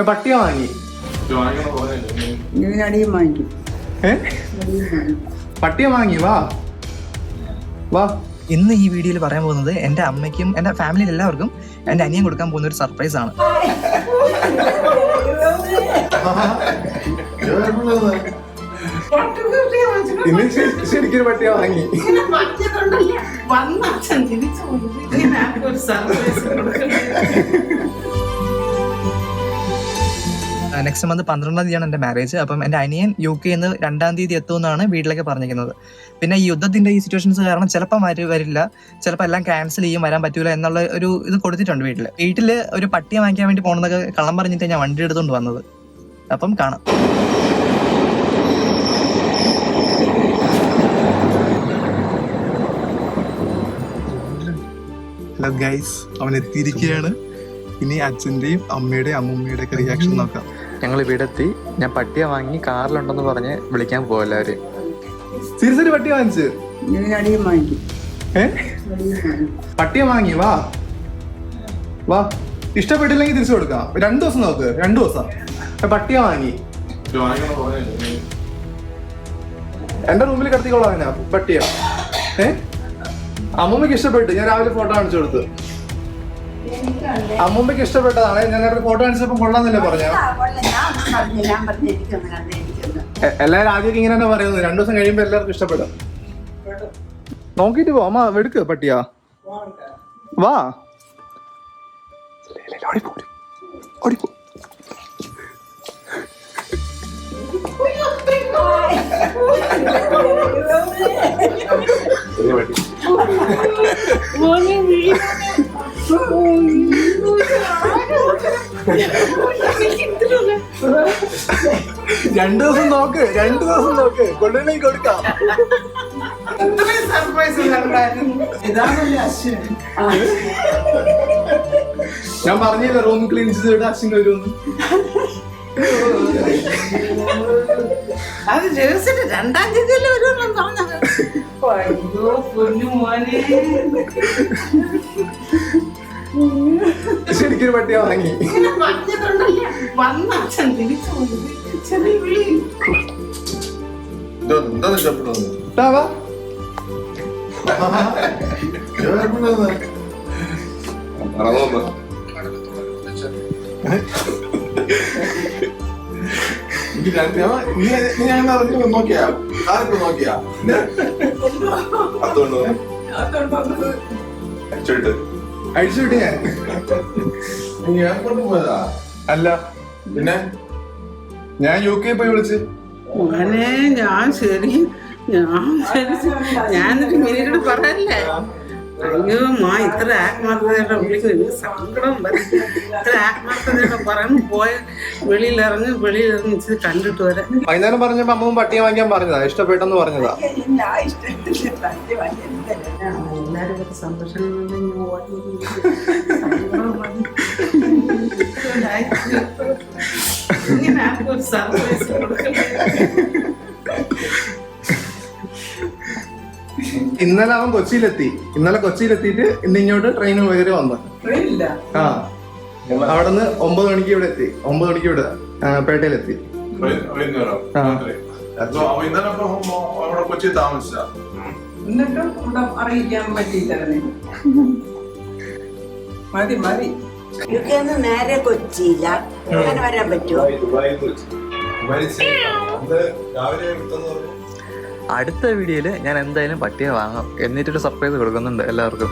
പട്ടിയെ വാങ്ങി പട്ടിയെ വാങ്ങി വാ വാ. ഇന്ന് ഈ വീഡിയോയിൽ പറയാൻ പോകുന്നത് എൻ്റെ അമ്മയ്ക്കും എൻ്റെ ഫാമിലിയിൽ എല്ലാവർക്കും എൻ്റെ അനിയൻ കൊടുക്കാൻ പോകുന്ന ഒരു സർപ്രൈസ് ആണ്. ഇന്ന് ശരിക്കും പട്ടിയെ വാങ്ങി. നെക്സ്റ്റ് മന്ത് 12-ാം തീയതിയാണ് എൻ്റെ മാരേജ്. അപ്പം എൻ്റെ അനിയൻ UK നിന്ന് 2-ാം തീയതി എത്തുമെന്നാണ് വീട്ടിലേക്ക് പറഞ്ഞിരിക്കുന്നത്. പിന്നെ ഈ യുദ്ധത്തിൻ്റെ ഈ സിറ്റുവേഷൻസ് കാരണം ചിലപ്പോൾ വരില്ല, ചിലപ്പോൾ എല്ലാം ക്യാൻസൽ ചെയ്യും, വരാൻ പറ്റൂല എന്നുള്ള ഒരു ഇത് കൊടുത്തിട്ടുണ്ട്. വീട്ടിൽ ഒരു പട്ടിയെ വാങ്ങിക്കാൻ വേണ്ടി പോകണമെന്നൊക്കെ കള്ളം പറഞ്ഞിട്ട് ഞാൻ വണ്ടി എടുത്തുകൊണ്ട് വന്നത്. അപ്പം കാണാം. ഹലോ ഗൈസ്, അവൻ എത്തിയിരിക്കുകയാണ്. ഇനി അച്ഛൻ്റെയും അമ്മയുടെയും അമ്മൂമ്മയുടെ ഒക്കെ റിയാക്ഷൻ നോക്കാം. ഞങ്ങൾ ഇവിടെ എത്തി. ഞാൻ പട്ടിയെ വാങ്ങി കാറിലുണ്ടെന്ന് പറഞ്ഞ് വിളിക്കാൻ പോകും എല്ലാവരും. സീരിയസ് പട്ടിയെ വാങ്ങിച്ച് പട്ടിയെ വാങ്ങി വാ വാ. ഇഷ്ടപ്പെട്ടില്ലെങ്കിൽ തിരിച്ചു കൊടുക്കാം. 2 ദിവസം നോക്ക്, 2 ദിവസം. പട്ടിയെ വാങ്ങി എന്റെ റൂമിൽ കിടത്തിക്കോളാം. അങ്ങനെ പട്ടിയ അമ്മൂമ്മക്ക് ഇഷ്ടപ്പെട്ടു. ഞാൻ രാവിലെ ഫോട്ടോ കാണിച്ചു കൊടുത്തു. അമ്മൂമ്മക്ക് ഇഷ്ടപ്പെട്ടതാണ്. ഞാൻ നേരത്തെ ഫോട്ടോ കാണിച്ചപ്പോ കൊള്ളാന്നല്ലേ പറഞ്ഞ. എല്ലാവരും ആദ്യമൊക്കെ ഇങ്ങനെ തന്നെ പറയുന്നത്. 2 ദിവസം കഴിയുമ്പോ എല്ലാവർക്കും ഇഷ്ടപ്പെടും. നോക്കിട്ട് പോ. അമ്മ എടുക്ക് പട്ടിയാ. വാ ഓടിപ്പോ. രണ്ടു ദിവസം നോക്ക് കൊണ്ടുപോയി കൊടുക്കാം. ഞാൻ പറഞ്ഞില്ല റൂം ക്ലീൻ ചെയ്തിട്ട് അച്ഛൻ വരുമെന്ന്. അത് ജേഴ്സിന്റെ 2-ാം തീയതിയല്ലേ വരുമെന്ന് പറഞ്ഞത്. ശരിക്കും പട്ടിയെ വാങ്ങി. നോക്കിയാ അഴിച്ചുവിട്ട് ഞാൻ പോയതാ അല്ല. പിന്നെ ഞാൻ UK പോയി വിളിച്ച്. മോനെ ഞാനൊരു മിനിറ്റ് പറയല്ലേ. അയ്യോ ഇത്ര ആത്മാർത്ഥതയുടെ വിളിക്കുന്നത് സങ്കടം വരും. ഇത്ര ആത്മാർത്ഥതയുടെ പറഞ്ഞു പോയ വെളിയിലിറങ്ങി ഇച്ചിരി കണ്ടിട്ട് വരാം. വൈകുന്നേരം പറഞ്ഞപ്പോ അമ്മവും പട്ടിയെ വാങ്ങിക്കാൻ പറഞ്ഞതാ. ഇഷ്ടപ്പെട്ടെന്ന് പറഞ്ഞതാ. എല്ലാരും സന്തോഷം സർപ്രൈസ് കൊടുക്കണ്ടേ. ഇന്നലെ അവൻ കൊച്ചിയിലെത്തി. ഇന്നലെ കൊച്ചിയിലെത്തിയിട്ട് ഇന്ന് ഇങ്ങോട്ട് ട്രെയിൻ വരെ വന്നു. ആ അവിടെ നിന്ന് 9 മണിക്ക് ഇവിടെ എത്തി. 9 മണിക്ക് ഇവിടെ പേട്ടയിലെത്തി. കൊച്ചി താമസിച്ച എന്നിട്ടും ഇവിടെ അറിയിക്കാൻ പറ്റിയില്ല. മതി നേരെ കൊച്ചിയില്ല. അങ്ങനെ വരാൻ പറ്റുമോ? അടുത്ത വീഡിയോയിൽ ഞാൻ എന്തായാലും പട്ടിയെ വാങ്ങാം. എന്നിട്ടൊരു സർപ്രൈസ് കൊടുക്കുന്നുണ്ട് എല്ലാവർക്കും.